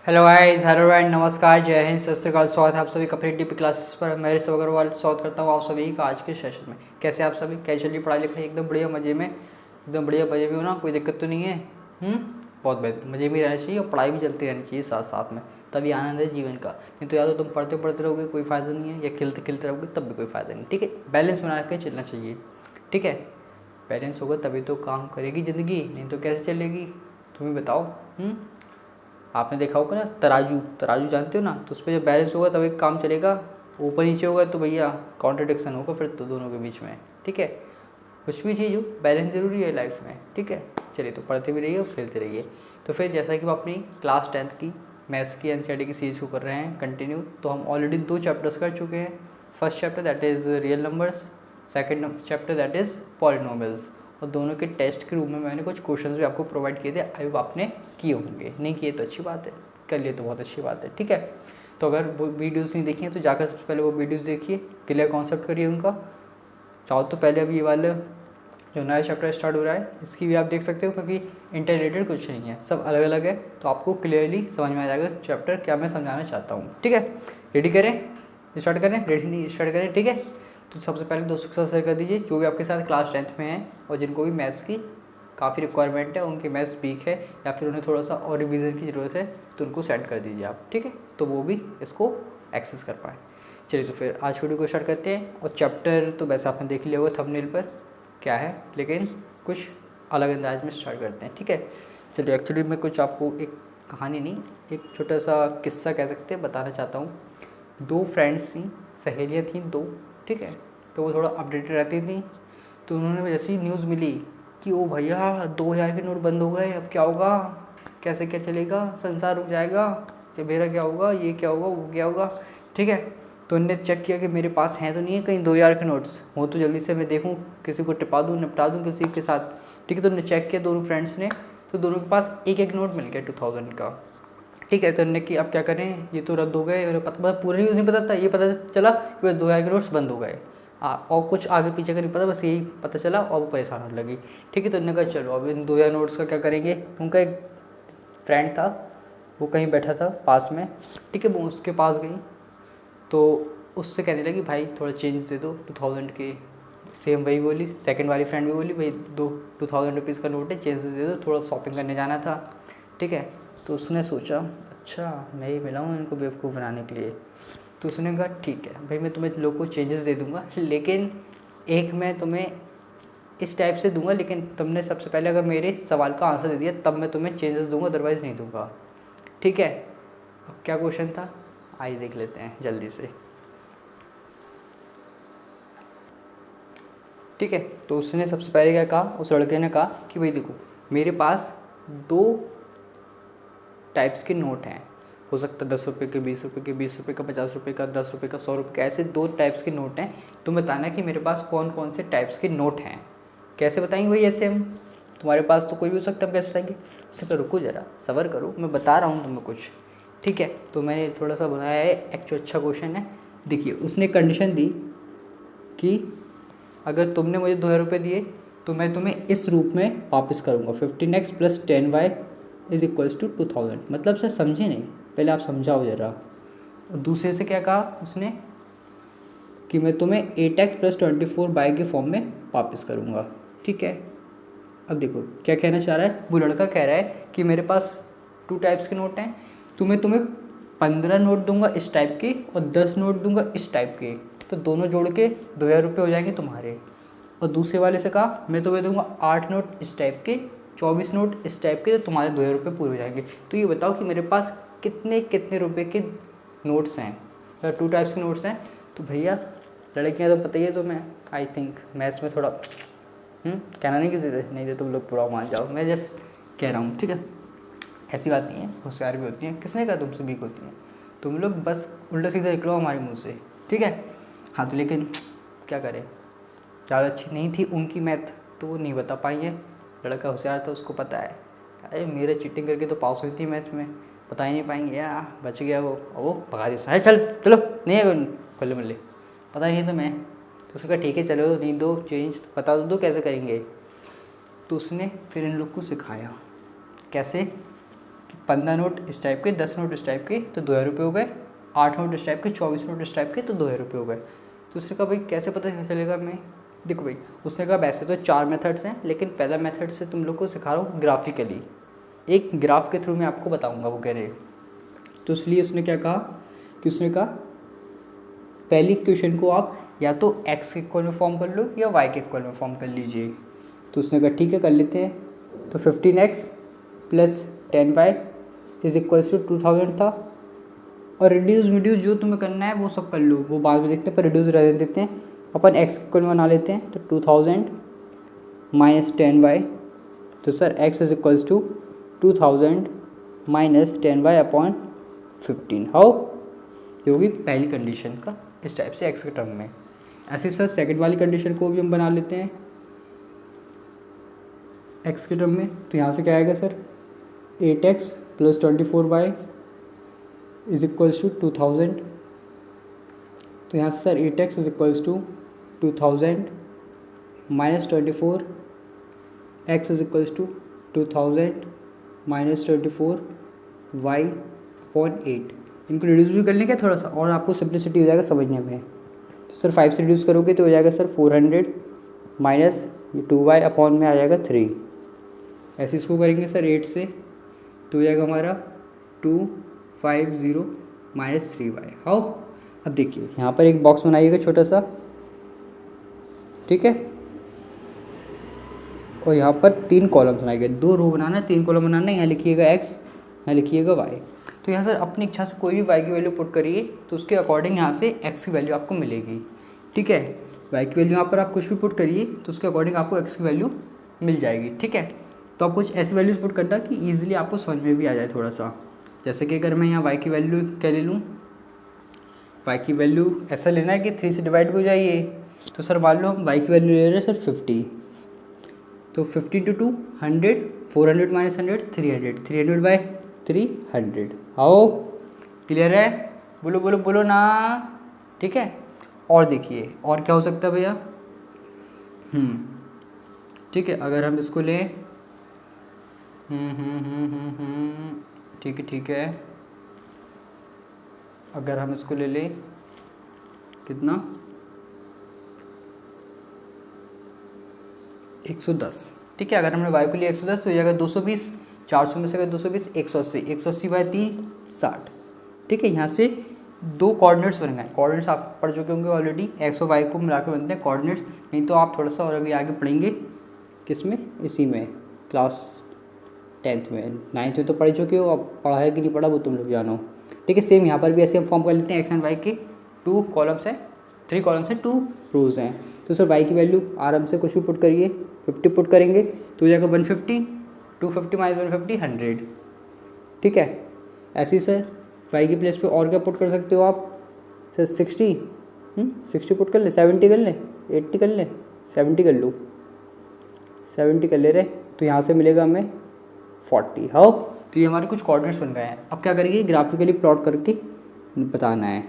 Hello guys, hello and नमस्कार, जय हिंद, सत श्री अकाल। स्वागत है आप सभी का अपनी डीपी क्लासेस पर। मैं ऋषभ अग्रवाल स्वागत करता हूँ आप सभी का आज के सेशन में। कैसे आप सभी, कैसे चल रही पढ़ाई लिखाई? एकदम बढ़िया, मजे में, एकदम बढ़िया मजे में हो ना? कोई दिक्कत तो नहीं है? बहुत बेहतर, मजे में रहना चाहिए और पढ़ाई भी चलती रहनी चाहिए साथ साथ में, तभी आनंद है जीवन का। नहीं तो या तो तुम पढ़ते पढ़ते रहोगे, कोई फ़ायदा नहीं है, या खेलते खेलते रहोगे तब भी कोई फ़ायदा नहीं। ठीक है, बैलेंस बना के चलना चाहिए। ठीक है, बैलेंस होगा तभी तो काम करेगी ज़िंदगी, नहीं तो कैसे चलेगी? तुम्हें बताओ। आपने देखा होगा ना, तराजू तराजू जानते हो ना, तो उस पर जब बैलेंस होगा तभी काम चलेगा। ऊपर नीचे होगा तो भैया कॉन्ट्रडिक्शन होगा फिर तो दोनों के बीच में। ठीक है, कुछ भी चीज़ हो बैलेंस ज़रूरी है लाइफ में। ठीक है, चलिए तो पढ़ते भी रहिए और खेलते रहिए। तो फिर जैसा कि हम अपनी क्लास 10th की मैथ्स की एनसीईआरटी की सीरीज़ को कर रहे हैं कंटिन्यू, तो हम ऑलरेडी 2 चैप्टर्स कर चुके हैं। First chapter that is real numbers, second chapter that is polynomials. और दोनों के टेस्ट के रूप में मैंने कुछ क्वेश्चंस भी आपको प्रोवाइड किए थे। आई होप आपने किए होंगे, नहीं किए तो अच्छी बात है, कर लिए तो बहुत अच्छी बात है। ठीक है, तो अगर वो वीडियोज़ नहीं देखी हैं तो जाकर सबसे पहले वो वीडियोज़ देखिए, क्लियर कॉन्सेप्ट करिए उनका। चाहो तो पहले अभी ये वाले जो नया चैप्टर स्टार्ट हो रहा है इसकी भी आप देख सकते हो, क्योंकि इंटर रिलेटेड कुछ नहीं है, सब अलग अलग है, तो आपको क्लियरली समझ में आ जाएगा चैप्टर क्या मैं समझाना चाहता हूँ। ठीक है, रेडी करें, स्टार्ट करें? रेडी स्टार्ट करें। ठीक है, तो सबसे पहले दोस्तों के साथ शेयर कर दीजिए जो भी आपके साथ क्लास 10th में हैं और जिनको भी मैथ्स की काफ़ी रिक्वायरमेंट है, उनके मैथ्स वीक है या फिर उन्हें थोड़ा सा और रिवीजन की ज़रूरत है, तो उनको सेंड कर दीजिए आप। ठीक है, तो वो भी इसको एक्सेस कर पाएँ। चलिए तो फिर आज वीडियो को स्टार्ट करते हैं। और चैप्टर तो वैसे आपने देख लिया होगा थंबनेल पर क्या है, लेकिन कुछ अलग अंदाज में स्टार्ट करते हैं। ठीक है, चलिए एक्चुअली मैं कुछ आपको एक कहानी नहीं, एक छोटा सा किस्सा कह सकते हैं, बताना चाहता हूँ। 2 फ्रेंड्स थी, सहेलियाँ थीं 2। ठीक है, तो वो थोड़ा अपडेटेड रहती थी। तो उन्होंने जैसी न्यूज़ मिली कि ओ भैया 2000 के नोट बंद हो गए, अब क्या होगा, कैसे क्या चलेगा, संसार रुक जाएगा, कि मेरा क्या होगा, ये क्या होगा, वो क्या होगा। ठीक है, तो उनने चेक किया कि मेरे पास हैं तो नहीं है कहीं 2000 के नोट्स, हो तो जल्दी से मैं देखूँ किसी को टिपा दूँ, निपटा दूँ किसी के साथ। ठीक है, तो उन्होंने चेक किया दोनों फ्रेंड्स ने, तो दोनों के पास एक एक नोट मिल गया 2000 का। ठीक है, तो उन्होंने कि अब क्या करें, ये तो रद्द हो गए। उन्हें पता पूरा न्यूज़ नहीं पता था, ये पता चला कि बस 2000 के नोट्स बंद हो गए। और कुछ आगे पीछे का नहीं पता, बस यही पता चला और वो परेशान होने लगी। ठीक है, तो उन्होंने कहा चलो अब इन 2000 नोट्स का क्या करेंगे। उनका एक फ्रेंड था, वो कहीं बैठा था पास में। ठीक है, वो उसके पास गई तो उससे कहने लगी भाई थोड़ा चेंज दे दो 2000 के। सेम वही बोली, सेकंड वाली फ्रेंड भी बोली भाई 2000 रुपीज़ का नोट है, चेंज दे दो, थोड़ा शॉपिंग करने जाना था। ठीक है, तो उसने सोचा अच्छा मैं ही मिला हूँ इनको बेवकूफ़ बनाने के लिए। तो उसने कहा ठीक है भाई, मैं तुम्हें लोग को चेंजेस दे दूँगा, लेकिन एक मैं तुम्हें इस टाइप से दूंगा, लेकिन तुमने सबसे पहले अगर मेरे सवाल का आंसर दे दिया तब मैं तुम्हें चेंजेस दूंगा, अदरवाइज़ नहीं दूंगा। ठीक है, अब क्या क्वेश्चन था आइए देख लेते हैं जल्दी से। ठीक है, तो उसने सबसे पहले क्या कहा, उस लड़के ने कहा कि भाई देखो मेरे पास 2 टाइप्स के नोट हैं, हो सकता है 10 रुपये के, 20 रुपये के, 20 रुपये का, 50 रुपये का, 10 रुपये का, 100 रुपये का, ऐसे 2 टाइप्स के नोट हैं। तुम बताना कि मेरे पास कौन कौन से टाइप्स के नोट हैं। कैसे बताएंगे भाई ऐसे हम, तुम्हारे पास तो कोई भी हो सकता है, हम कैसे बताएंगे? उससे कहा रुको ज़रा सबर करो, मैं बता रहा हूँ तुम्हें कुछ। ठीक है, तो मैंने थोड़ा सा बनाया है, एक्चुअली अच्छा क्वेश्चन है। देखिए उसने कंडीशन दी कि अगर तुमने मुझे 2000 रुपये दिए तो मैं तुम्हें इस रूप में वापस करूँगा, 15x + 10y = 2000। मतलब सर समझे नहीं, पहले आप समझाओ ज़रा। और दूसरे से क्या कहा उसने कि मैं तुम्हें 8x + 24y के फॉर्म में वापस करूँगा। ठीक है, अब देखो क्या कहना चाह रहा है वो लड़का, कह रहा है कि मेरे पास 2 टाइप्स के नोट हैं, तुम्हें 15 नोट दूंगा इस टाइप के और 10 नोट दूंगा इस टाइप के, तो दोनों जोड़ के 2000 रुपये हो जाएंगे तुम्हारे। और दूसरे वाले से कहा मैं तुम्हें दूंगा 8 नोट इस टाइप के, 24 नोट इस टाइप के, तो तुम्हारे 2000 रुपये पूरे हो जाएंगे। तो ये बताओ कि मेरे पास कितने कितने रुपए के नोट्स हैं, अगर 2 टाइप्स के नोट्स हैं। तो भैया लड़कियाँ तो पता ही है, तो मैं आई थिंक मैथ्स में थोड़ा कहना नहीं किसी से, नहीं तो तुम लोग पूरा मान जाओ, मैं जस्ट कह रहा हूँ। ठीक है, ऐसी बात नहीं है, होशियार भी होती हैं, किसने कहा तुमसे वीक होती हैं, तुम लोग बस उल्टा सीधा निकलो हमारे मुंह से। ठीक है, हाँ तो लेकिन क्या करें, ज़्यादा अच्छी नहीं थी उनकी मैथ तो वो नहीं बता पाई है। लड़का होशियार था, उसको पता है, अरे मेरे चीटिंग करके तो पास हुई थी मैथ में, बता ही नहीं पाएंगे यार, बच गया वो भगा दिया, अरे चल चलो नहीं है खुले मिले, पता नहीं तो मैं। तो उसने कहा ठीक है चलो नहीं दो चेंज, बता दो कैसे करेंगे। तो उसने फिर इन लोग को सिखाया कैसे, 15 नोट इस टाइप के, 10 नोट इस टाइप के तो 2000 रुपये हो गए, 8 नोट इस टाइप के, 24 नोट इस टाइप के तो 2000 रुपये हो गए। तो उसने कहा भाई कैसे पता चलेगा मैं, देखो भाई उसने कहा वैसे तो 4 मेथड्स हैं, लेकिन पहला मेथड से तुम लोग को सिखा रहा हूँ ग्राफिकली, एक ग्राफ के थ्रू मैं आपको बताऊँगा वो कह रहे। तो इसलिए उसने क्या कहा कि उसने कहा पहली इक्वेशन को आप या तो x के इक्वल में फॉर्म कर लो या y के इक्वल में फॉर्म कर लीजिए। तो उसने कहा ठीक है कर लेते हैं। तो 15x plus 10y is equals to 2000 था, और रिड्यूस जो तुम्हें करना है वो सब कर लो, वो बाद में देखते हैं, पर रिड्यूस रहने देते हैं, अपन x इक्वल में बना लेते हैं। तो 2000 माइनस 10y, तो sir x is equals to 2000 minus 10y upon 15। How, ये होगी पहली कंडीशन का इस टाइप से x के टर्म में। ऐसे सर सेकंड वाली कंडीशन को भी हम बना लेते हैं x के टर्म में। तो यहाँ से क्या आएगा sir 8x plus 24y is equals to 2000। तो यहाँ से sir 8x is equals to 2000 minus 24, x is equals to 2000 minus 24 y upon 8। इनको रिड्यूस भी कर लेंगे थोड़ा सा और आपको सिंप्लिसिटी हो जाएगा समझने में। तो सर 5 से रिड्यूस करोगे तो हो जाएगा सर 400 माइनस 2y अपॉन में आ जाएगा 3। ऐसे इसको करेंगे सर 8 से तो हो जाएगा हमारा 250 माइनस 3y। हाउ, अब देखिए यहाँ पर एक बॉक्स बनाइएगा छोटा सा, ठीक है, और यहाँ पर 3 कॉलम बनाएगा, 2 रो बनाना है, 3 कॉलम बनाना है। यहाँ लिखिएगा x, यहाँ लिखिएगा y। तो यहाँ सर अपनी इच्छा से कोई भी y की वैल्यू पुट करिए तो उसके अकॉर्डिंग यहाँ से x की वैल्यू आपको मिलेगी, ठीक है। y की वैल्यू यहाँ पर आप कुछ भी पुट करिए तो उसके अकॉर्डिंग आपको x की वैल्यू मिल जाएगी, ठीक है। तो आप कुछ ऐसी वैल्यूज़ पुट करना कि ईजिली आपको समझ में भी आ जाए थोड़ा सा। जैसे कि अगर मैं यहाँ y की वैल्यू क्या ले लूँ, y की वैल्यू ऐसा लेना है कि 3 से डिवाइड हो जाइए। तो सर मान लो हम y की वैल्यू ले रहे हैं सर 50, तो 50 टू 2 100, 400 माइनस 100 300, 300 बाई 300। आओ क्लियर है, बोलो बोलो बोलो ना, ठीक है। और देखिए और क्या हो सकता है भैया, ठीक है, अगर हम इसको लें ठीक है ठीक है, अगर हम इसको ले लें कितना 110, ठीक है। अगर हमने y को लिया 110 तो हो जाएगा 220, 400 में से अगर 220 180, 180 बाई 3 60, ठीक है। यहाँ से 2 कोऑर्डिनेट्स बन गए। कोऑर्डिनेट्स आप पढ़ चुके होंगे ऑलरेडी, x और y को मिला के बनते हैं कोऑर्डिनेट्स। नहीं तो आप थोड़ा सा और अभी आगे पढ़ेंगे किस में, इसी में क्लास 10th में, 9th में तो पढ़ चुके हो, अब पढ़ा है कि नहीं पढ़ा वो तुम लोग जानो, ठीक है। सेम यहाँ पर भी ऐसे हम फॉर्म कर लेते हैं, x एंड y के 2 कॉलम्स हैं, 3 कॉलम्स हैं, 2 रोज हैं। तो सर y की वैल्यू आराम से कुछ भी पुट करिए, 50 पुट करेंगे तो हो जाएगा 150, 250 माइनस 150 100, ठीक है। ऐसे ही सर y की प्लेस पे और क्या पुट कर सकते हो आप, सर 60 पुट कर ले, 70 कर ले, 80 कर ले, 70 कर लो, 70 कर ले रहे, तो यहाँ से मिलेगा हमें 40। हाँ, तो ये हमारे कुछ कोऑर्डिनेट्स बन गए हैं। अब क्या करेंगे, ग्राफिकली प्लॉट करके बताना है।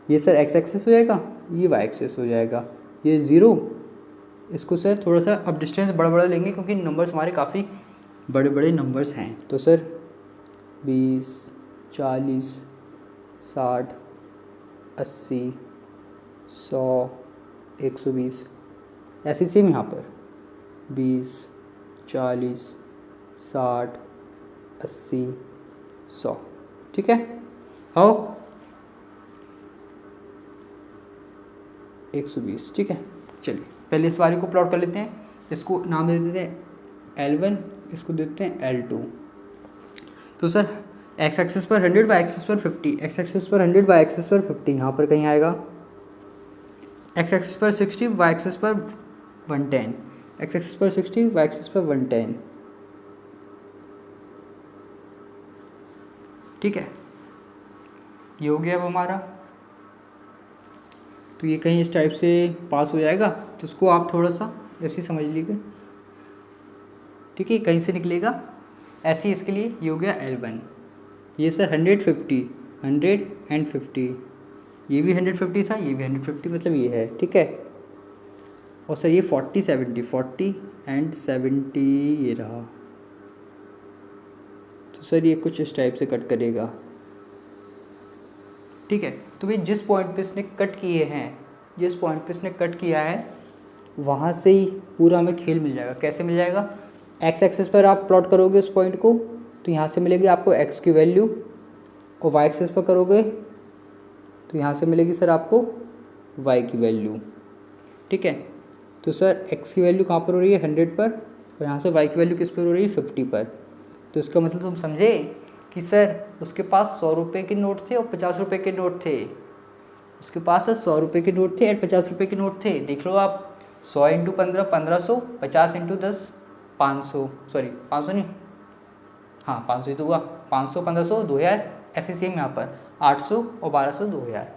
ये सर x एक्सिस हो जाएगा, ये y एक्सिस हो जाएगा, ये 0, इसको सर थोड़ा सा अब डिस्टेंस बड़ा बड़ा लेंगे क्योंकि नंबर्स हमारे काफ़ी बड़े बड़े नंबर्स हैं। तो सर 20 40 60 80 100 120, ऐसे सेम यहाँ पर 20 40 60 80 100, ठीक है। हाँ 120, ठीक है। चलिए पहले इस वाले को प्लॉट कर लेते हैं, इसको नाम दे देते हैं L1, इसको देते हैं L2। तो सर x एक्सिस पर 100, y एक्सिस पर 50, x एक्सिस पर 100, y एक्सिस पर 50, यहाँ पर कहीं आएगा। x एक्सिस पर 60, y एक्सिस पर 110, x एक्सिस पर 60, y एक्सिस पर 110, ठीक है। ये हो गया अब हमारा, तो ये कहीं इस टाइप से पास हो जाएगा, तो इसको आप थोड़ा सा ऐसे समझ लीजिए, ठीक है। कहीं से निकलेगा ऐसे ही, इसके लिए ये हो गया L1। ये सर 150 100 एंड 50, ये भी 150 था, ये भी 150, मतलब ये है, ठीक है। और सर ये 40 70 40 एंड 70 ये रहा, तो सर ये कुछ इस टाइप से कट करेगा, ठीक है। तो भाई जिस पॉइंट पे इसने कट किए हैं, जिस पॉइंट पे इसने कट किया है वहाँ से ही पूरा हमें खेल मिल जाएगा। कैसे मिल जाएगा? एक्स एक्सिस पर आप प्लॉट करोगे उस पॉइंट को तो यहाँ से मिलेगी आपको एक्स की वैल्यू, और वाई एक्सिस पर करोगे तो यहाँ से मिलेगी सर आपको वाई की वैल्यू, ठीक है। तो सर एक्स की वैल्यू कहाँ पर हो रही है? 100 पर, और यहाँ से वाई की वैल्यू किस पर हो रही है? 50 पर। तो इसका मतलब तुम समझे कि सर उसके पास 100 रुपये के नोट थे और 50 रुपये के नोट थे। उसके पास सर 100 रुपये के नोट थे एंड 50 रुपये के नोट थे। देख लो आप, 100 × 15 1500, 50 × 10 500, सॉरी 500 नहीं, हाँ 500 ही तो हुआ, 500 1500 2000, ऐसे सेम यहाँ पर 800 और 1200 2000।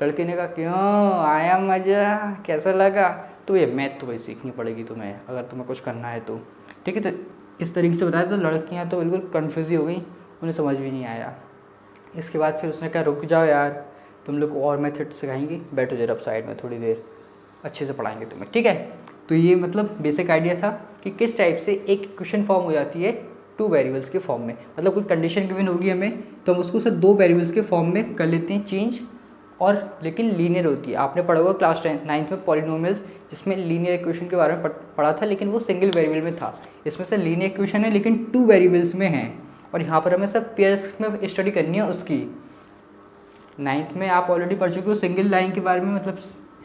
लड़के ने कहा क्यों आया मज़ा, कैसा लगा? तो ये मैथ तो भाई सीखनी पड़ेगी तुम्हें अगर तुम्हें कुछ करना है तो, ठीक है। तो इस तरीके से बताया तो लड़कियाँ तो बिल्कुल कन्फ्यूज़ ही हो गई, उन्हें समझ भी नहीं आया। इसके बाद फिर उसने कहा रुक जाओ यार, तुम लोग को और मेथड सिखाएंगे, बैठो जरा साइड में थोड़ी देर, अच्छे से पढ़ाएंगे तुम्हें, ठीक है। तो ये मतलब बेसिक आइडिया था कि किस टाइप से एक इक्वेशन फॉर्म हो जाती है 2 वेरिएबल्स के फॉर्म में। मतलब कोई कंडीशन गिवन होगी हमें तो हम उसको सर 2 वेरिएबल्स के फॉर्म में कर लेते हैं चेंज, और लेकिन लीनियर होती है। आपने पढ़ा होगा क्लास 9th में पॉलिनोमियल्स, जिसमें लीनियर इक्वेशन के बारे में पढ़ा था, लेकिन वो सिंगल वेरिएबल में था। इसमें से लीनियर इक्वेशन है लेकिन 2 वेरिएबल्स में है, और यहाँ पर हमें सब पेयर्स में स्टडी करनी है उसकी। 9th में आप ऑलरेडी पढ़ चुके हो सिंगल लाइन के बारे में, मतलब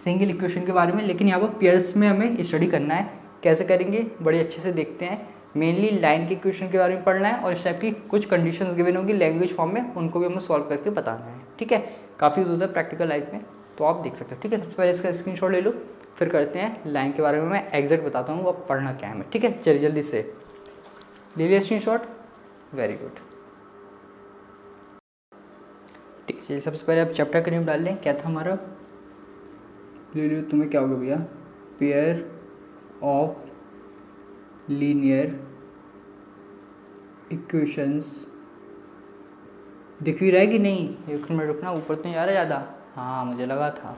सिंगल इक्वेशन के बारे में, लेकिन यहाँ पर पेयर्स में हमें स्टडी करना है। कैसे करेंगे बड़े अच्छे से देखते हैं। मेनली लाइन के इक्वेशन के बारे में पढ़ना है, और इस टाइप की कुछ कंडीशंस गिवन होगी लैंग्वेज फॉर्म में, उनको भी हमें सॉल्व करके बताना है, ठीक है। काफ़ी यूज होता है प्रैक्टिकल लाइफ में, तो आप देख सकते हो, ठीक है। सबसे पहले इसका स्क्रीनशॉट ले लो, फिर करते हैं लाइन के बारे में। मैं एग्जैक्ट बताता हूँ अब पढ़ना क्या है हमें, ठीक है। चलिए जल्दी से ले लिया स्क्रीनशॉट, वेरी गुड, ठीक है। सबसे पहले आप चैप्टर का नेम डाल लें, क्या था हमारा? ले लो, तुम्हें क्या होगा भैया? Pair of linear equations. दिख भी रहा है कि नहीं? एक मिनट रुकना, ऊपर तो नहीं आ रहा ज़्यादा, हाँ मुझे लगा था।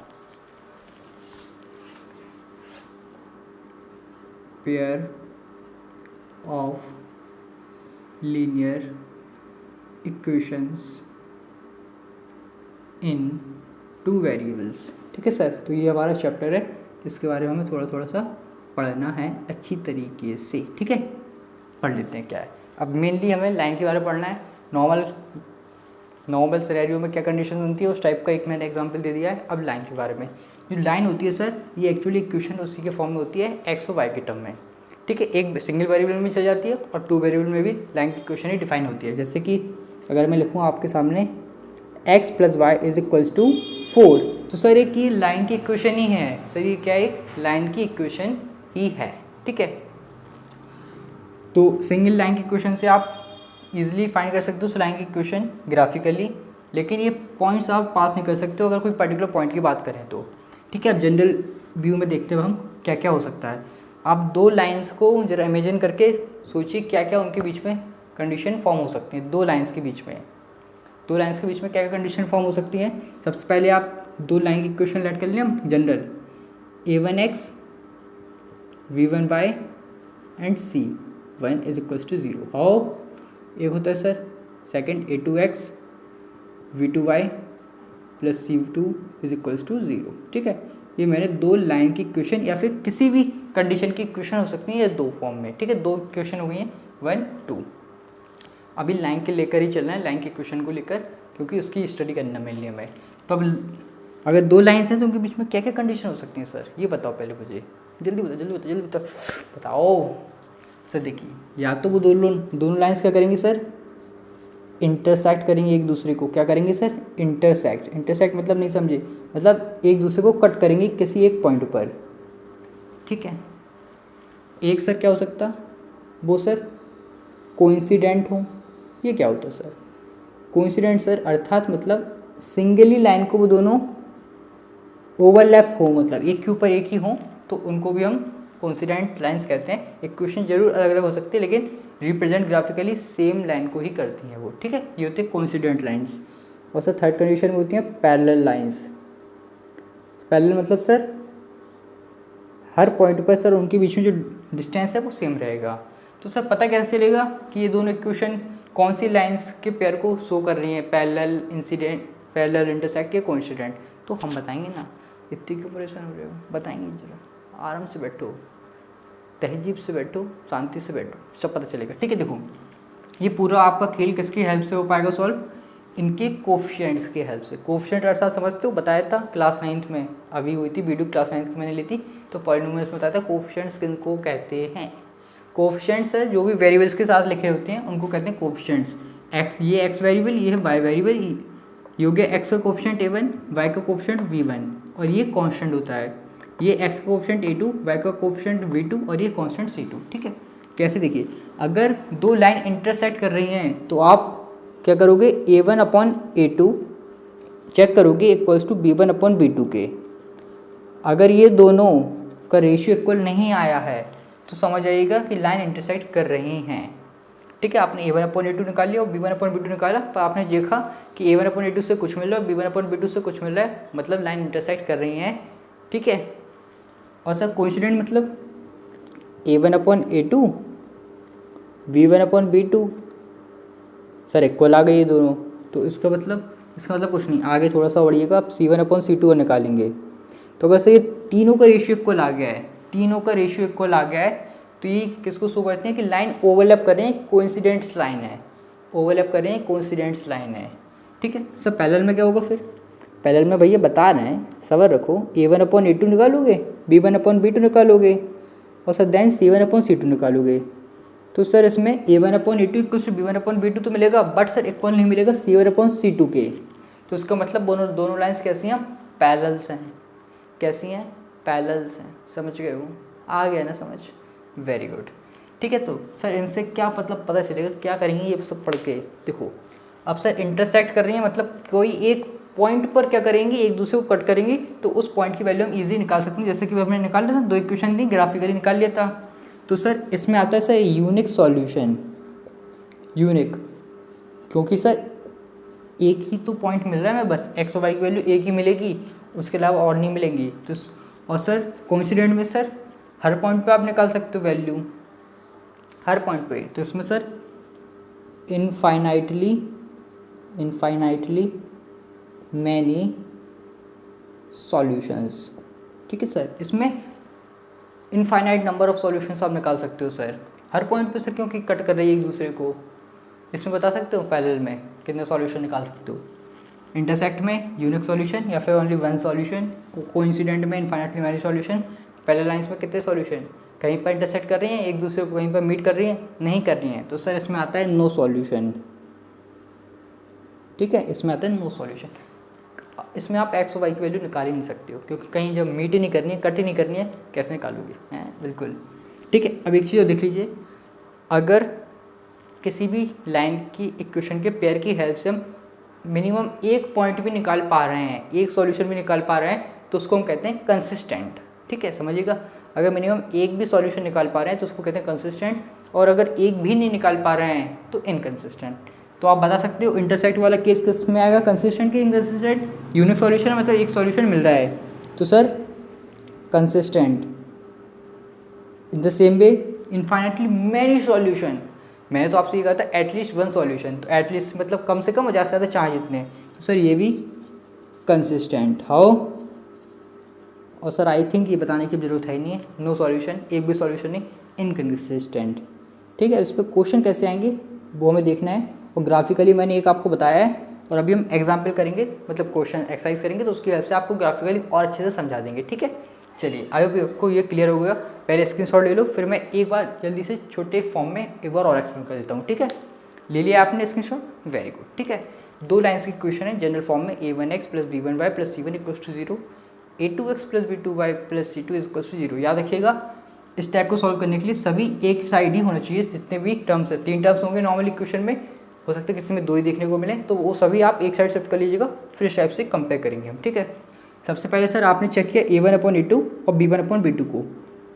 Pair of linear equations in 2 variables, ठीक है सर। तो ये हमारा चैप्टर है, इसके बारे में हमें थोड़ा थोड़ा सा पढ़ना है अच्छी तरीके से, ठीक है। पढ़ लेते हैं क्या है। अब मेनली हमें लाइन के बारे में पढ़ना है। नॉर्मल सिनेरियो में क्या कंडीशन बनती है उस टाइप का एक मैंने एग्जांपल दे दिया है। अब लाइन के बारे में, जो लाइन होती है सर, ये एक्चुअली इक्वेशन उसी के फॉर्म में होती है एक्स और वाई के टर्म में, ठीक है। एक सिंगल वेरिएबल में चल जाती है और 2 वेरिएबल में भी लाइन की इक्वेशन ही डिफाइन होती है। जैसे कि अगर मैं लिखूँ आपके सामने x + y = 4, तो सर एक ये लाइन की इक्वेशन ही है सर, ये क्या एक लाइन की इक्वेशन ही है, ठीक है। तो सिंगल लाइन की इक्वेशन से आप इजीली फाइंड कर सकते हो उस लाइन की इक्वेशन ग्राफिकली, लेकिन ये पॉइंट्स आप पास नहीं कर सकते हो अगर कोई पर्टिकुलर पॉइंट की बात करें तो, ठीक है। अब जनरल व्यू में देखते हुए हम क्या क्या हो सकता है। आप 2 लाइन्स को जरा इमेजिन करके सोचिए क्या क्या उनके बीच में कंडीशन फॉर्म हो सकती है। 2 लाइन्स के बीच में, 2 लाइन्स के बीच में क्या क्या कंडीशन फॉर्म हो सकती है? सबसे पहले आप 2 लाइन की इक्वेशन लेट कर लें हम general, a1x v1y and c1 = 0। How? एक होता है sir second a2x v2y + c2 = 0, ठीक है। ये मैंने 2 लाइन की इक्वेशन या फिर किसी भी कंडीशन की इक्वेशन हो सकती है ये 2 फॉर्म में, ठीक है। 2 इक्वेशन हो गई हैं 1 2। अभी लाइन के लेकर ही चलना है, लाइन के इक्वेशन को लेकर, क्योंकि उसकी स्टडी करना मेनली हमें। तो अब अगर 2 लाइन्स हैं तो उनके बीच में क्या क्या कंडीशन हो सकती हैं सर, ये बताओ पहले मुझे, जल्दी बताओ जल्दी बताओ जल्दी बताओ बताओ सर। देखिए या तो वो दोनों लाइन्स क्या करेंगी सर, इंटरसेक्ट करेंगे एक दूसरे को। क्या करेंगे सर? इंटरसेक्ट मतलब नहीं समझे, मतलब एक दूसरे को कट करेंगे किसी एक पॉइंट पर, ठीक है। एक सर क्या हो सकता, वो सर कोइंसिडेंट हो। ये क्या होता है सर? कोइंसिडेंट सर अर्थात मतलब सिंगली लाइन को वो दोनों ओवरलैप हो, मतलब एक के ऊपर एक ही हो, तो उनको भी हम कोइंसिडेंट लाइंस कहते हैं। इक्वेशन जरूर अलग अलग हो सकती है लेकिन रिप्रेजेंट ग्राफिकली सेम लाइन को ही करती हैं वो, ठीक है। ये होते हैं कोइंसिडेंट लाइंस। और सर थर्ड कंडीशन में होती हैं पैरेलल लाइंस। पैरेलल मतलब सर हर पॉइंट पर सर उनके बीच में जो डिस्टेंस है वो सेम रहेगा। तो सर पता कैसे चलेगा कि ये दोनों इक्वेशन कौन सी लाइंस के पेयर को शो कर रही हैं, पैरेलल, इंसिडेंट, पैरेलल, इंटरसेक्ट या कोइंसिडेंट। तो हम बताएंगे ना, इतनी क्यों परेशान हो रहे हो, बताएंगे, जरा आराम से बैठो, तहजीब से बैठो, शांति से बैठो, सब पता चलेगा। ठीक है, देखो ये पूरा आपका खेल किसकी हेल्प से हो पाएगा सॉल्व, इनके कोफिशिएंट्स की हेल्प से। कोफिशिएंट अर्थात समझते हो, बताया था क्लास 9th में, अभी हुई थी वीडियो क्लास 9th की मैंने ली थी, तो पॉलिनोमियल्स में बताया था कोफिशिएंट्स किनको कहते हैं। कोफिशिएंट्स है जो भी वेरिएबल्स के साथ लिखे होते हैं उनको कहते हैं कोफिशिएंट्स। एक्स, ये एक्स वेरिएबल, ये है वाई वेरिएबल, ये हो गया एक्स का कोफिशिएंट a1, वाई का कोफिशिएंट v1, और ये कांस्टेंट होता है, ये एक्स का कोफिशिएंट a2, वाई का कोफिशिएंट v2, और ये कांस्टेंट c2। ठीक है, कैसे देखिए, अगर दो लाइन इंटरसेक्ट कर रही हैं तो आप क्या करोगे, a1/a2 चेक करोगे इक्वल्स टू b1/b2 के। अगर ये दोनों का रेशियो इक्वल नहीं आया है तो समझ आइएगा कि लाइन इंटरसेक्ट कर रही हैं। ठीक है, आपने a1/a2 निकाल लिया और b1/b2 निकाला, पर आपने देखा कि a1/a2 से कुछ मिल रहा है, b1/b2 से कुछ मिल रहा है, मतलब लाइन इंटरसेक्ट कर रही हैं। ठीक है, और सर कोइंसिडेंट मतलब a1/a2 b1/b2 सर इक्वल आ गई ये दोनों, तो इसका मतलब कुछ नहीं, आगे थोड़ा सा बढ़िएगा, आप c1/c2 निकालेंगे। तो अगर से ये तीनों का रेशियो इक्वल आ गया है, तीनों का रेशियो इक्वल आ गया है, तो ये किसको शो करते हैं कि लाइन ओवरलैप कर रहे हैं, कोइंसिडेंट्स लाइन है, ओवरलैप कर रहे हैं, कोइंसिडेंट्स लाइन है। ठीक है सर, पैरेलल में क्या होगा फिर, पैरेलल में भैया बता रहे हैं, सबर रखो, a1/a2 निकालोगे, b1/b2 निकालोगे, और सर देन c1/c2 निकालोगे। तो सर इसमें a1/a2 इक्वल्स टू b1/b2 तो मिलेगा, बट सर इक्वल नहीं मिलेगा c1/c2 के। तो इसका मतलब दोनों लाइन्स कैसी हैं, पैरेलल्स हैं। कैसी हैं, पैरेलल्स हैं। समझ गए हो, आ गया ना समझ, वेरी गुड। ठीक है, तो सर इनसे क्या मतलब पता चलेगा, क्या करेंगे ये सब पढ़ के। देखो अब सर इंटरसेक्ट कर रही है, मतलब कोई एक पॉइंट पर क्या करेंगे, एक दूसरे को कट करेंगे, तो उस पॉइंट की वैल्यू हम इजी निकाल सकते हैं। जैसे कि हमने निकाल लिया था, दो इक्वेशन दी, ग्राफिकली निकाल लिया था। तो सर इसमें आता है सर यूनिक सॉल्यूशन, यूनिक, क्योंकि सर एक ही तो पॉइंट मिल रहा है, मैं बस एक्स और वाई की वैल्यू एक ही मिलेगी, उसके अलावा और नहीं मिलेंगी। तो और सर कोइंसिडेंट में सर हर पॉइंट पे आप निकाल सकते हो वैल्यू, हर पॉइंट पे। तो इसमें सर इनफाइनाइटली मैनी सॉल्यूशंस। ठीक है सर, इसमें इनफाइनाइट नंबर ऑफ सॉल्यूशंस आप निकाल सकते हो सर, हर पॉइंट पे सर, क्योंकि कट कर रही है एक दूसरे को। इसमें बता सकते हो पैरेलल में कितने सॉल्यूशन निकाल सकते हो, इंटरसेक्ट में यूनिक सॉल्यूशन या फिर ओनली वन सॉल्यूशन, कोइंसिडेंट में infinitely many solution, parallel lines में कितने सॉल्यूशन, कहीं पर इंटरसेक्ट कर रही हैं एक दूसरे को, कहीं पर मीट कर रही हैं, नहीं कर रही हैं, तो सर इसमें आता है नो सॉल्यूशन। ठीक है, इसमें आता है नो सॉल्यूशन। इसमें आप एक्स और वाई की वैल्यू निकाल ही नहीं सकते हो, क्योंकि कहीं जब मीट ही नहीं करनी है, कट ही नहीं करनी है, कैसे निकालोगे, हैं बिल्कुल। ठीक है, अब एक चीज़ और देख लीजिए, अगर किसी भी लाइन की इक्वेशन के पेयर की हेल्प से हम मिनिमम एक पॉइंट भी निकाल पा रहे हैं, एक सॉल्यूशन भी निकाल पा रहे हैं, तो उसको हम कहते हैं कंसिस्टेंट। ठीक है, समझिएगा, अगर मिनिमम एक भी सॉल्यूशन निकाल पा रहे हैं तो उसको कहते हैं कंसिस्टेंट, और अगर एक भी नहीं निकाल पा रहे हैं तो इनकंसिस्टेंट। तो आप बता सकते हो इंटरसेक्ट वाला केस किस में आएगा, कंसिस्टेंट की इनकंसिस्टेंट। यूनिक सॉल्यूशन मतलब एक सॉल्यूशन मिल रहा है, तो sir consistent. In the same way infinitely many solution, मैंने तो आपसे ये कहा था एटलीस्ट वन सॉल्यूशन, तो एटलीस्ट मतलब कम से कम और ज़्यादा से ज़्यादा चाहे जितने, तो सर ये भी कंसिस्टेंट। हाउ, और सर आई थिंक ये बताने की ज़रूरत है ही नहीं है, नो सॉल्यूशन, एक भी सॉल्यूशन नहीं, इनकंसिस्टेंट। ठीक है, इस पर क्वेश्चन कैसे आएंगे वो हमें देखना है, और ग्राफिकली मैंने एक आपको बताया है, और अभी हम एग्जाम्पल करेंगे, मतलब क्वेश्चन एक्सरसाइज करेंगे, तो उसकी हेल्प से आपको ग्राफिकली और अच्छे से समझा देंगे। ठीक है, चलिए आई होप आपको ये क्लियर हो गया। पहले स्क्रीनशॉट ले लो, फिर मैं एक बार जल्दी से छोटे फॉर्म में एक बार और एक्सप्लेन कर देता हूँ। ठीक है, ले लिया आपने स्क्रीनशॉट, वेरी गुड। ठीक है, दो लाइन्स की इक्वेशन है जनरल फॉर्म में, a1x + b1y + c1 = 0, a2x + b2y + c2 = 0। याद रखिएगा, इस टाइप को सॉल्व करने के लिए सभी एक साइड ही होना चाहिए, जितने भी टर्म्स है, 3 टर्म्स होंगे नॉर्मल इक्वेशन में, हो सकता है किसी में 2 ही देखने को मिले, तो वो सभी आप एक साइड शिफ्ट कर लीजिएगा, फिर इस टाइप से कंपेयर करेंगे हम। ठीक है, सबसे पहले सर आपने चेक किया a1/a2 और b1/b2 को,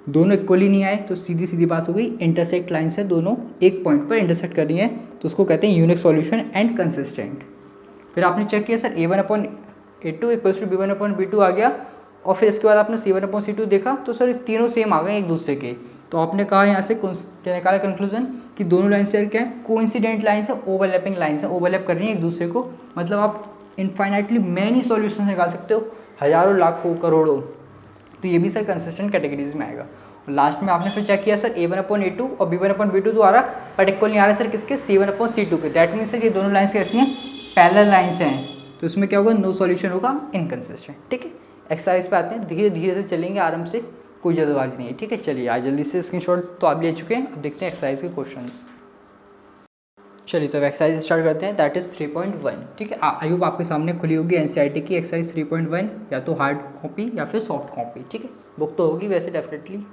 दोनों इक्वली नहीं आए, तो सीधी सीधी बात हो गई, इंटरसेक्ट लाइन्स है, दोनों एक पॉइंट पर इंटरसेक्ट कर रही हैं, तो उसको कहते हैं यूनिक सॉल्यूशन एंड कंसिस्टेंट। फिर आपने चेक किया सर a1/a2 = b1/b2 आ गया, और फिर इसके बाद आपने c1/c2 देखा, तो सर तीनों सेम आ गए एक दूसरे के, तो आपने कहा यहाँ से क्या निकाला कंक्लूजन कि दोनों लाइन से क्या है, कोइंसिडेंट लाइन्स है, ओवरलैपिंग लाइन्स है, ओवरलैप कर रही है एक दूसरे को। मतलब आप इनफाइनाइटली मैनी सॉल्यूशन निकाल सकते हो, हजारों लाखों करोड़ों। तो ये भी सर कंसिस्टेंट कैटेगरीज में आएगा। और लास्ट में आपने फिर चेक किया सर A1/A2 और B1/B2 द्वारा बट इक्वल नहीं आ रहा सर किसके, C1/C2 के। दैट मीन्स सर ये दोनों लाइन्स कैसी हैं, पैरेलल लाइन्स हैं। तो इसमें क्या होगा, नो सॉल्यूशन होगा, इनकंसिस्टेंट। ठीक है, एक्सरसाइज पे आते हैं, धीरे धीरे से चलेंगे आराम से, कोई जल्दबाजी नहीं है। ठीक है, चलिए आज जल्दी से स्क्रीनशॉट तो आप ले चुके हैं, अब देखते हैं एक्सरसाइज के क्वेश्चंस। चलिए तो एक्सरसाइज स्टार्ट करते हैं, दैट इज़ 3.1। ठीक है, आई होप आपके सामने खुली होगी एनसीईआरटी की एक्सरसाइज 3.1, या तो हार्ड कॉपी या फिर सॉफ्ट कॉपी। ठीक है, बुक तो होगी वैसे, डेफिनेटली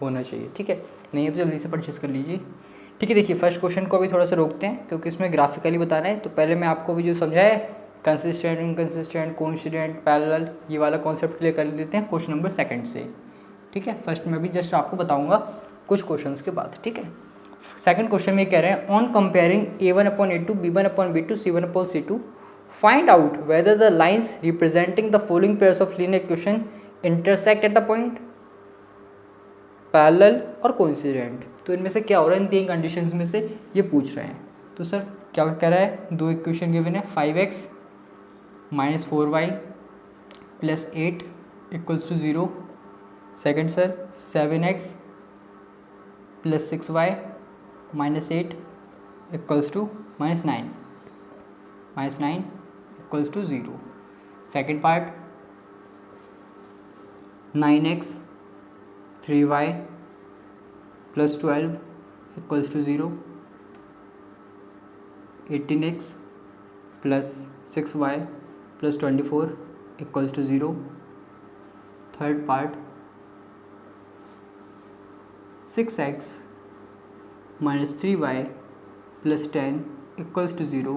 होना चाहिए। ठीक है, नहीं है तो जल्दी से परचेज कर लीजिए। ठीक है, देखिए फर्स्ट क्वेश्चन को अभी थोड़ा सा रोकते हैं क्योंकि इसमें ग्राफिकली बताना है। तो पहले मैं आपको भी जो समझाया है कंसिस्टेंट, इनकंसिस्टेंट, कोइंसिडेंट, पैरेलल, ये वाला कॉन्सेप्ट क्लियर कर लेते हैं क्वेश्चन नंबर सेकंड से। ठीक है, फर्स्ट में भी जस्ट आपको बताऊंगा कुछ क्वेश्चंस के बाद। ठीक है, सेकंड क्वेश्चन में कह रहे हैं on comparing A1/A2, B1/B2, C1/C2 find out whether the lines representing the following pairs of linear equation intersect at a point, parallel और कोइंसिडेंट। तो इनमें से क्या हो रहा है, इन तीन कंडीशंस में से ये पूछ रहे हैं। तो सर क्या कह रहा है, दो इक्वेशन गिवन है, 5x - 4y + 8 = 0। Second sir 7x + 6y - 8 = -9 = 0। Second part 9x 3y + 12 = 0। 18x + 6y + 24 = 0। Third part 6x - 3y + 10 = 0।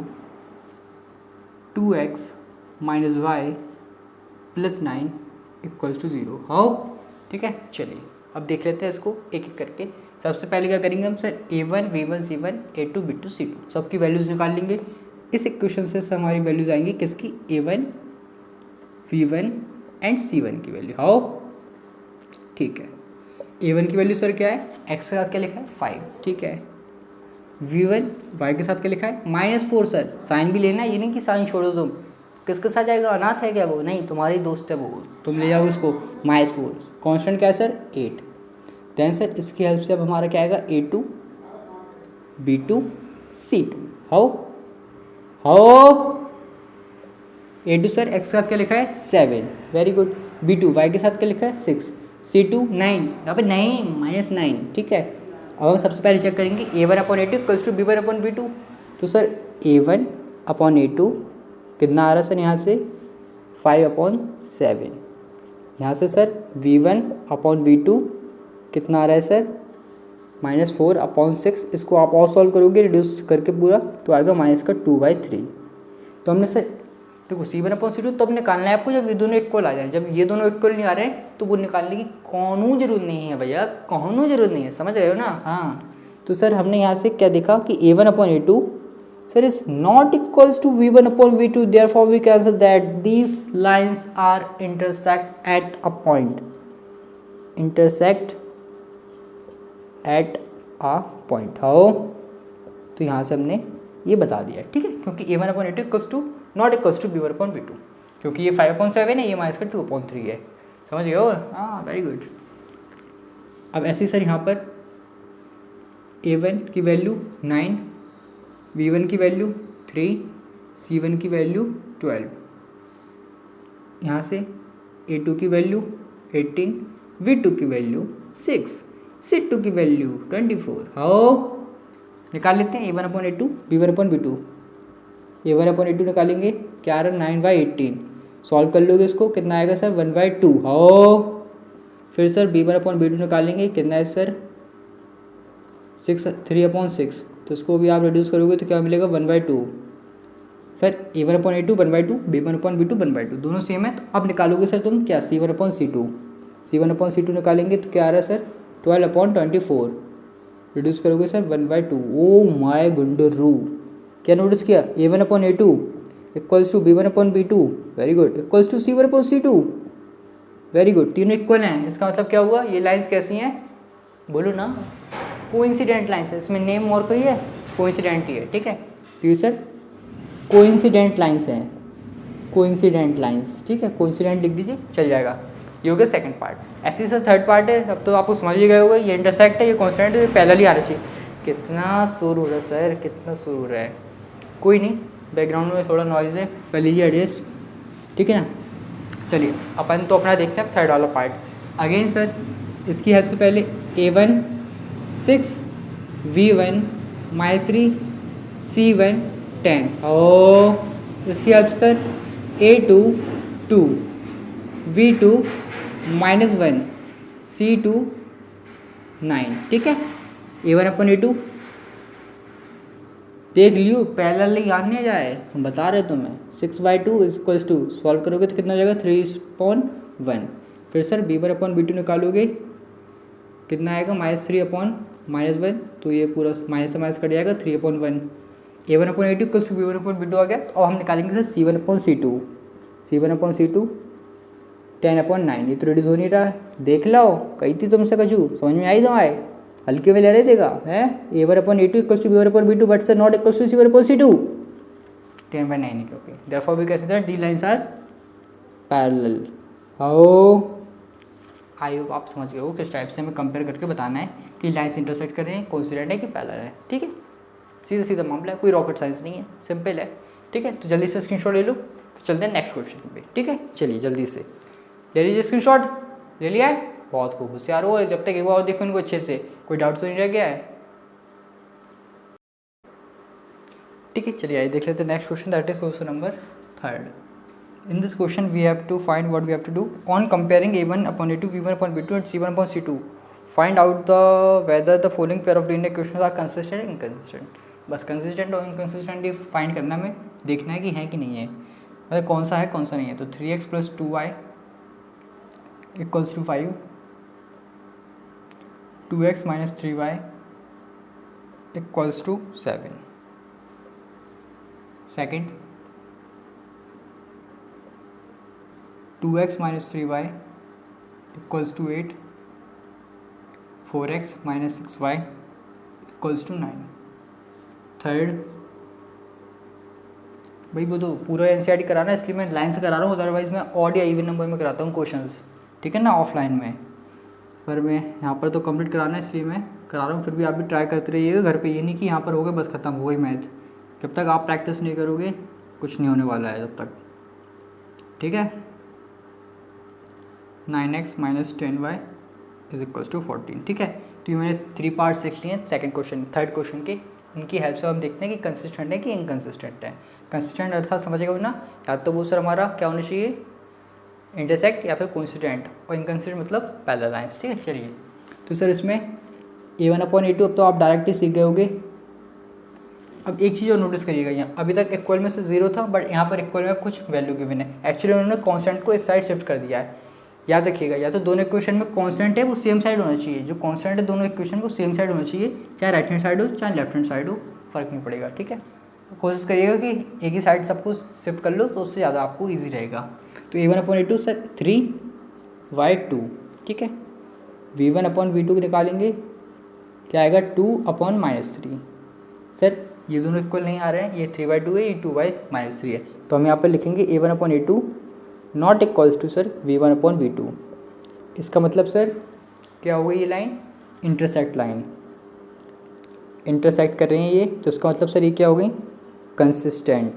2x - y + 9 = 0। How, ठीक है, चलिए अब देख लेते हैं इसको एक एक करके। सबसे पहले क्या करेंगे हम sir, A1 V1 C1 A2 B2 C2 सबकी वैल्यूज़ निकाल लेंगे। इस इक्वेशन से हमारी वैल्यूज़ आएंगी किसकी, A1 V1 एंड C1 की वैल्यू। हाउ, ठीक है, A1 की वैल्यू सर क्या है, x के साथ क्या लिखा है 5। ठीक है, V1 y के साथ क्या लिखा है -4। सर साइन भी लेना है, ये नहीं कि साइन छोड़ो तुम, किसके साथ जाएगा, अनाथ है क्या वो, नहीं तुम्हारी दोस्त है वो, तुम ले जाओ उसको। -4 कॉन्स्टेंट क्या है सर 8। देन सर इसकी हेल्प से अब हमारा क्या आएगा, A2 B2 C2। How A2 sir x के साथ क्या लिखा है 7, वेरी गुड। B2 y के साथ क्या लिखा है 6, C2 9, यहाँ पे नहीं -9। ठीक है, अब हम सबसे पहले चेक करेंगे A1/A2 = B1/B2। तो सर A1/A2 कितना आ रहा है सर, यहाँ से 5/7। यहाँ से सर V1/V2 कितना आ रहा है सर -4/6। इसको आप और सॉल्व करोगे रिड्यूस करके पूरा, तो आएगा -2/3। तो हमने सर देखो C1/C2 तब निकालना है आपको जब ये दोनों इक्वल आ जाए। जब ये दोनों इक्वल नहीं आ रहे हैं तो वो निकालने की कौनो जरूरत नहीं है भैया, कौनो जरूरत नहीं है, समझ रहे हो ना। हाँ, तो सर हमने यहाँ से क्या देखा कि A1/A2 sir is not equals to V1/V2, therefore we can say that these lines are intersect at a point, intersect at a point। How, तो यहाँ से हमने ये बता दिया, ठीक है, क्योंकि A1/A2 equals to not equals to B1/B2, क्योंकि ये 5/7 है, ये -2/3 है, समझ गए हो। हाँ, वेरी गुड। अब ऐसे सर यहाँ पर A1 की वैल्यू 9, V1 की वैल्यू 3, C1 की वैल्यू 12, यहाँ से A2 की वैल्यू 18, V2 की वैल्यू 6, C2 की वैल्यू 24। हाउ, निकाल लेते हैं A1/A2 B1/B2। A1/A2 निकालेंगे, क्या आ रहा है 9/18, सॉल्व कर लोगे इसको, कितना आएगा सर 1/2। हाउ, फिर सर B1/B2 निकालेंगे, कितना है सर 3/6, तो इसको भी आप रिड्यूस करोगे तो क्या मिलेगा 1/2। सर A1/A2 1/2, B1/B2 1/2, दोनों सेम है। तो अब निकालोगे सर तुम क्या C1/C2, C1/C2 निकालेंगे तो क्या आ रहा है सर 12/24, रिड्यूस करोगे सर 1/2। ओ माय गुंडरू, क्या नोटिस किया, A1/A2 equals to B1/B2, very good, equals to C1/C2, very good, तीनों इक्वल हैं। इसका मतलब क्या हुआ, ये लाइन्स कैसी हैं, बोलो ना, कोइंसिडेंट लाइन्स है, इसमें नेम और कोई है, कोइंसिडेंट ही है, ठीक है। तो ये सर कोइंसिडेंट लाइन्स हैं, कोइंसिडेंट लाइन्स, ठीक है, कोइंसिडेंट लिख दीजिए चल जाएगा। ये हो गया सेकंड पार्ट। ऐसे सर थर्ड पार्ट है, अब तो आपको समझ ही गए होगा, ये इंटरसेक्ट है, ये कॉन्स्टेंट है, ये पैरेलल ही आना चाहिए। कितना शोर हो रहा है सर, कितना शोर हो रहा है, कोई नहीं, बैकग्राउंड में थोड़ा नॉइज़ है, कर लीजिए एडजस्ट, ठीक है ना। चलिए अपन तो अपना देखते हैं थर्ड वाला पार्ट। अगेन सर इसकी हेल्प से पहले A1 6 V1 -3 C1 10 और इसकी help sir A2 2 V2 -1 C2 9, ठीक है। A1/A2 देख लियो, पैरेलल याद नहीं जाए, हम बता रहे तुम्हें। 6/2 = सॉल्व करोगे तो कितना हो जाएगा 3/1। फिर सर B1/B2 निकालोगे, कितना आएगा -3/-1, तो ये पूरा माइनस से माइनस कट जाएगा 3/1। A1/A2 = B1/B2 आ गया। और हम निकालेंगे सर C1/C2, C1/C2 10/9, ये तो रिड्यूस हो नहीं रहा है, देख लो, कही थी तुमसे कछु, समझ में आई तुम्हारे, हल्के में ले रहे देगा है। A1/A2 = B1/B2 but sir not equal to C1/C2, 10/9 क्योंकि therefore we can say that the lines are parallel. How I hope आप समझ गए हो किस टाइप से हमें कंपेयर करके बताना है कि लाइंस इंटरसेक्ट कर रहे हैं, कोइंसिडेंट है कि पैरेलल है, ठीक है। सीधा सीधा मामला है, कोई रॉकेट साइंस नहीं है, सिंपल है, ठीक है। तो जल्दी से स्क्रीनशॉट ले लो, चलते हैं नेक्स्ट क्वेश्चन पे, ठीक है। चलिए जल्दी से ले लीजिए स्क्रीनशॉट, ले लिया है, बहुत खूब, होशियार हो। जब तक एक बार देखो इनको अच्छे से, कोई डाउट तो नहीं रह गया है, ठीक है। चलिए आइए देख लेते हैं next question, that is question number 3rd। In this question we have to find what we have to do on comparing A1/A2, V1/V2 and C1/C2. Find out the whether the following pair of linear equations are consistent and inconsistent. बस consistent और inconsistent ही find करना, हमें देखना है कि है कि नहीं है, मतलब कौन सा है कौन सा नहीं है। तो 3x + 2y = 5, 2x - 3y = 7। Second 2x - 3y = 8, 4x - 6y = 9। Third भाई वो तो पूरा NCERT कराना है, इसलिए मैं लाइन से करा रहा हूँ, अदरवाइज़ मैं ऑड या इवन नंबर में कराता हूँ क्वेश्चंस, ठीक है ना, ऑफलाइन में। पर मैं यहाँ पर तो कंप्लीट कराना है, इसलिए मैं करा रहा हूँ। फिर भी आप भी ट्राई करते रहिएगा घर पे, ये नहीं कि यहाँ पर हो गए बस ख़त्म हो गई मैथ। जब तक आप प्रैक्टिस नहीं करोगे कुछ नहीं होने वाला है जब तक, ठीक है। 9x - 10y = 14, ठीक है। तो ये मैंने 3 पार्ट्स लिख लिए हैं सेकंड क्वेश्चन थर्ड क्वेश्चन के, उनकी हेल्प से हम देखते हैं कि कंसिस्टेंट है कि इनकंसिस्टेंट है। कंसिस्टेंट अर्थात समझेगा ना, या तो वो सर हमारा क्या होना चाहिए, इंटरसेक्ट या फिर कोइंसिडेंट, और इनकंसिस्टेंट मतलब पैरेलल लाइंस, ठीक है। चलिए तो सर इसमें A1/A2 अब तो आप डायरेक्ट ही सीख गए होगे। अब एक चीज़ और नोटिस करिएगा, यहाँ अभी तक इक्वल में से 0 था, बट यहाँ पर इक्वल में कुछ वैल्यू गिवन है। एक्चुअली उन्होंने कांस्टेंट को इस साइड शिफ्ट कर दिया है, याद रखिएगा। या तो दोनों इक्वेशन में कांस्टेंट है वो सेम साइड होना चाहिए, जो कांस्टेंट है दोनों इक्वेशन को सेम साइड होना चाहिए, चाहे राइट हैंड साइड हो चाहे लेफ्ट हैंड साइड हो, फर्क नहीं पड़ेगा, ठीक है। कोशिश करिएगा कि एक ही साइड सब कुछ शिफ्ट कर लो, तो उससे ज़्यादा आपको ईजी रहेगा। तो A1/A2 सर 3/2, ठीक है। V1/V2 निकालेंगे, क्या आएगा 2/-3। सर ये दोनों इक्वल नहीं आ रहे हैं, ये 3/2 है, ये 2/-3 है, तो हम यहाँ पर लिखेंगे A1/A2 not equals to sir V1/V2। इसका मतलब सर क्या हो गई, ये लाइन इंटरसेक्ट लाइन, इंटरसेक्ट कर रहे हैं ये, तो इसका मतलब सर ये क्या हो गई, कंसिस्टेंट,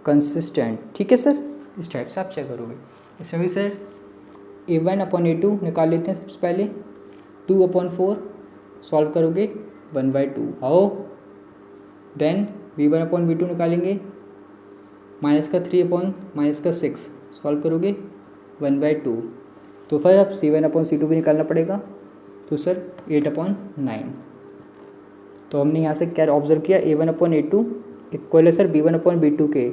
कंसिस्टेंट, ठीक है सर। इस टाइप से आप चेक करोगे। इसमें भी सर A1/A2 निकाल लेते हैं सबसे पहले, 2/4 सॉल्व करोगे 1/2, आओ। देन V1/V2 निकालेंगे, -3/-6 सॉल्व करोगे 1/2, तो फिर अब C1/C2 भी निकालना पड़ेगा, तो सर 8/9। तो हमने यहाँ से क्या ऑब्जर्व किया, A1/A2 इक्वल है सर B1/B2 के,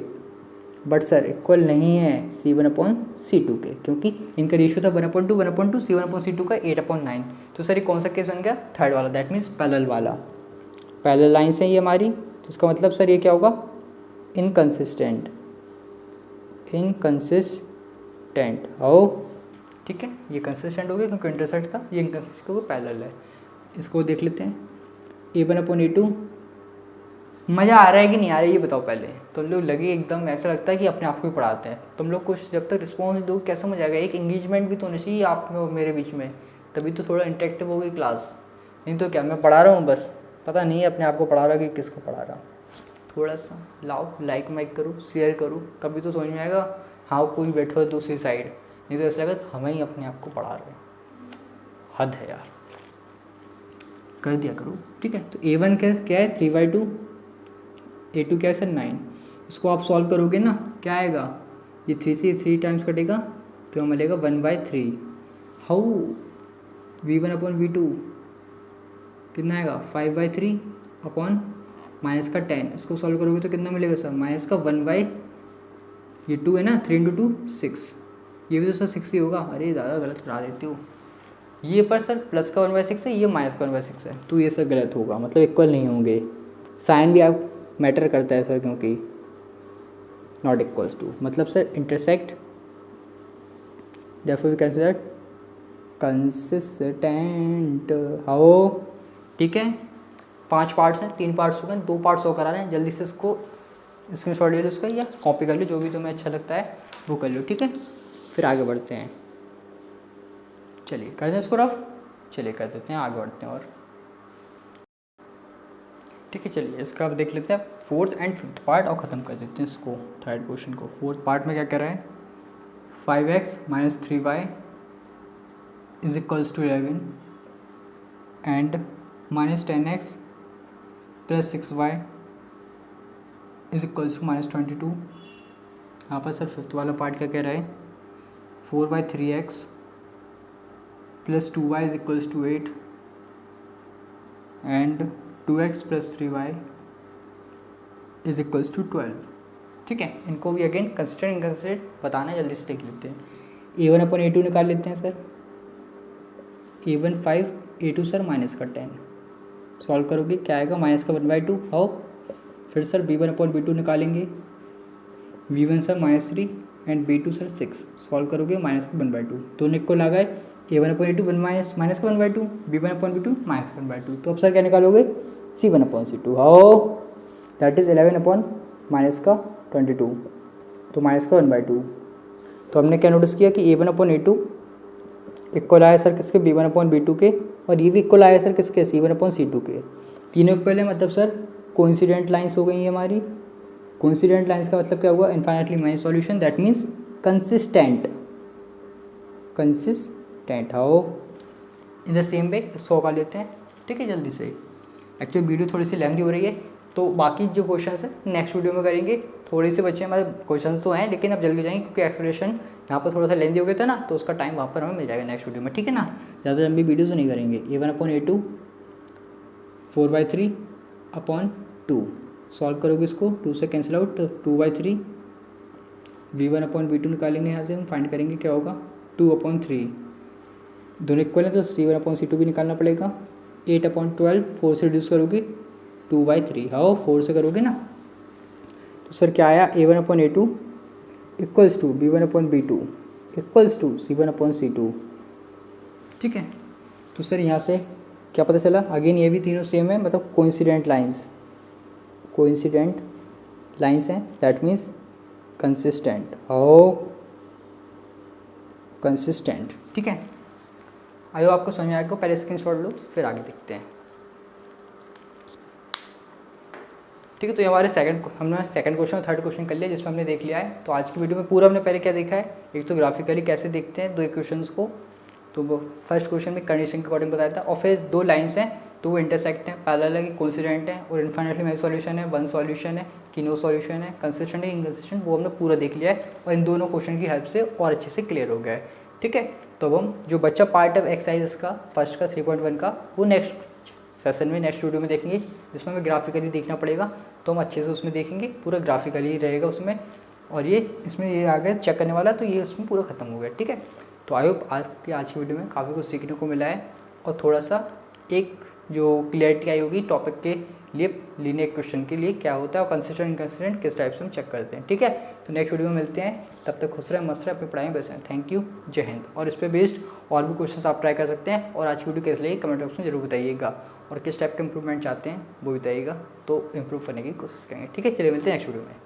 बट सर इक्वल नहीं है C1/C2 के, क्योंकि इनका रेशियो था 1/2 1/2, C1/C2 का 8/9। तो सर ये कौन सा केस बन गया, थर्ड वाला, दैट मीन्स पैरेलल वाला, पैरेलल लाइन्स है ये हमारी। तो इसका मतलब सर ये क्या होगा, इनकंसिस्टेंट, इनकंसिस्टेंट। आओ ठीक है, ये कंसिस्टेंट हो गया क्योंकि इंटरसेक्ट था, ये इनकंसिस्टेंट क्योंकि पैरेलल है। इसको देख लेते हैं, A1/A2 मज़ा आ रहा है कि नहीं आ रहा है ये बताओ पहले। तुम लोग लगे एकदम ऐसा लगता है कि अपने आप को ही पढ़ाते हैं। तुम लोग कुछ जब तक रिस्पॉन्स दो कैसे मजा आएगा, एक इंगेजमेंट भी तो होनी चाहिए आप में और मेरे बीच में, तभी तो थोड़ा इंटरेक्टिव होगी क्लास। नहीं तो क्या मैं पढ़ा रहा हूँ बस, पता नहीं है अपने आप को पढ़ा रहा कि किसको पढ़ा रहा। थोड़ा सा लाओ, लाइक माइक करो, शेयर करो, तभी तो समझ में आएगा हाँ कोई बैठो है दूसरी साइड, नहीं तो ऐसा लगता हमें ही अपने आप को पढ़ा रहे हैं। हद है यार, कर दिया करो। ठीक है, तो A1 क्या है 3/2, A2 क्या है सर 9। इसको आप सॉल्व करोगे ना, क्या आएगा, ये 3 से 3 टाइम्स कटेगा तो हमें मिलेगा 1/3। हाउ V1/V2 कितना आएगा 5/3 अपॉन माइनस का 10। इसको सॉल्व करोगे तो कितना मिलेगा सर, माइनस का 1/, ये 2 है ना, 3 × 2 6, ये भी तो सर 6 ही होगा। अरे ज़्यादा गलत करा देते हो, ये पर सर प्लस का 1/6 है, ये माइनस का 1/6 है, तो ये सर गलत होगा, मतलब इक्वल नहीं होंगे। साइन भी आप मैटर करता है सर, क्योंकि नॉट इक्वल्स टू मतलब sir intersect, therefore we consider consistent. How, ठीक है, 5 पार्ट्स हैं, 3 पार्ट्स हो गए, 2 पार्ट्स हो करा रहे हैं। जल्दी से इसको स्क्रीनशॉट ले लो उसका या कॉपी कर लो, जो भी तुम्हें अच्छा लगता है वो कर लो। ठीक है, फिर आगे बढ़ते हैं। चलिए करते हैं इसको रफ, चलिए कर देते हैं, आगे बढ़ते हैं। और ठीक है, चलिए इसका अब देख लेते हैं 4th एंड 5th पार्ट और ख़त्म कर देते हैं इसको, 3rd क्वेश्चन को। 4th पार्ट में क्या कर रहे हैं, 5x - 3y = 11 and -10x + 6y = -22। यहाँ पर सर 5th वाला पार्ट क्या कह रहा है, 4/3x + 2y = 8 and 2x + 3y = 12। ठीक है, इनको भी अगेन कंसिस्टेंट इनकंसिस्टेंट बताना है, जल्दी से देख लेते हैं। A1/A2 निकाल लेते हैं sir, A1 5, A2 sir minus का 10। सॉल्व करोगे क्या आएगा, माइनस का 1/2। हाउ, फिर सर B1/B2 निकालेंगे, V1 sir -3 and B2 sir 6। Solve करोगे माइनस का 1/2, दोनों इक्वल आ गए। A1/A2 माइनस का 1/2, B1/B2 माइनस का 1/2। तो अब सर क्या निकालोगे, C1/C2। How, that is 11 upon minus का 22, तो माइनस का 1/2। तो हमने क्या नोटिस किया कि A1/A2 इक्वल आया सर किसके, B1/B2 के, और ये भी इक्वल आया सर किसके, C1/C2 के। तीनों इक्वल है, मतलब सर कोइंसिडेंट लाइंस हो गई है हमारी। कोइंसिडेंट लाइंस का मतलब क्या हुआ, infinitely many solution, that means consistent. Consistent, how, in the same way इसको कर लेते हैं। ठीक है, जल्दी से, एक्चुअली वीडियो थोड़ी सी लेंथी हो रही है, तो बाकी जो क्वेश्चन है नेक्स्ट वीडियो में करेंगे। थोड़ी से बच्चे हमारे क्वेश्चन तो हैं, लेकिन अब जल्दी जाएंगे क्योंकि एक्सप्लेनेशन यहाँ पर थोड़ा सा लेंथी हो गया था ना, तो उसका टाइम वहाँ पर हमें मिल जाएगा नेक्स्ट वीडियो में। ठीक है ना, ज़्यादा लंबी वीडियो तो नहीं करेंगे। A1/A2 4/3 अपॉन 2, सॉल्व करोगे इसको, 2 से कैंसिल आउट, 2/3। V1/V2 निकालेंगे, यहाँ से हम फाइंड करेंगे क्या होगा, 2/3। दोनों इक्वल है तो C1/C2 भी निकालना पड़ेगा। 8/12, 4 से रिड्यूस करोगे 2/3। हाउ, 4 से करोगे ना, तो सर क्या आया, A1/A2 equals to B1/B2 equals to C1/C2। ठीक है, तो सर यहाँ से क्या पता चला, अगेन ये भी तीनों सेम है, मतलब कोइंसिडेंट लाइंस हैं, that means consistent. How, consistent. ठीक है, आयो आपको समझ में आएगा, पहले स्क्रीनशॉट लो फिर आगे देखते हैं। ठीक है, तो ये हमारे हमने सेकंड क्वेश्चन और थर्ड क्वेश्चन कर लिया, जिसमें हमने देख लिया है। तो आज की वीडियो में पूरा हमने पहले क्या देखा है, एक तो ग्राफिकली कैसे देखते हैं दो इक्वेशंस को, तो वो फर्स्ट क्वेश्चन में कंडीशन के अकॉर्डिंग बताया था, और फिर 2 लाइन्स हैं तो वो इंटरसेक्ट हैं, पैरेलल है कि कोइंसिडेंट है, और इनफाइनाइटली मैनी सॉल्यूशन है, 1 सॉल्यूशन है कि नो सॉल्यूशन है, कंसिस्टेंट है इनकंसिस्टेंट, वो हमने पूरा देख लिया है, और इन दोनों क्वेश्चन की हेल्प से और अच्छे से क्लियर हो गया है। ठीक है, तो अब हम जो बच्चा पार्ट ऑफ एक्सरसाइज का फर्स्ट का 3.1 का, वो नेक्स्ट सेशन में नेक्स्ट वीडियो में देखेंगे, जिसमें हमें ग्राफिकली देखना पड़ेगा, तो हम अच्छे से उसमें देखेंगे, पूरा ग्राफिकली रहेगा उसमें। और ये इसमें ये आ गया चेक करने वाला, तो ये उसमें पूरा खत्म हो गया। ठीक है, तो आई होप आपकी आज की वीडियो में काफ़ी कुछ सीखने को मिला है, और थोड़ा सा एक जो क्लियरिटी आई होगी टॉपिक के लीनियर क्वेश्चन के लिए क्या होता है और कंसिस्टेंट इनकंसिस्टेंट किस टाइप से हम चेक करते हैं। ठीक है, तो नेक्स्ट वीडियो में मिलते हैं, तब तक खुश रहे मस्त रहे, अपनी पढ़ाई में व्यस्त रहें। थैंक यू, जय हिंद। और इस पर बेस्ड और भी क्वेश्चन आप ट्राई कर सकते हैं, और आज की वीडियो कैसे लगी कमेंट बॉक्स में जरूर बताइएगा, और किस टाइप का इंप्रूवमेंट चाहते हैं वो बताइएगा, तो इंप्रूव करने की कोशिश करेंगे। ठीक है, चलिए मिलते हैं नेक्स्ट वीडियो में।